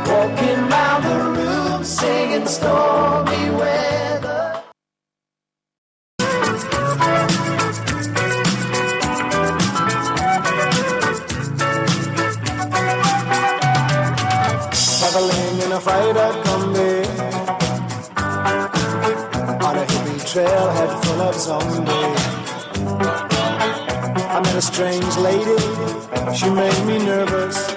Walking round the room, singing stormy weather. Traveling in a freighter combi on a hippie trailhead full of zombies. I met a strange lady, she made me nervous.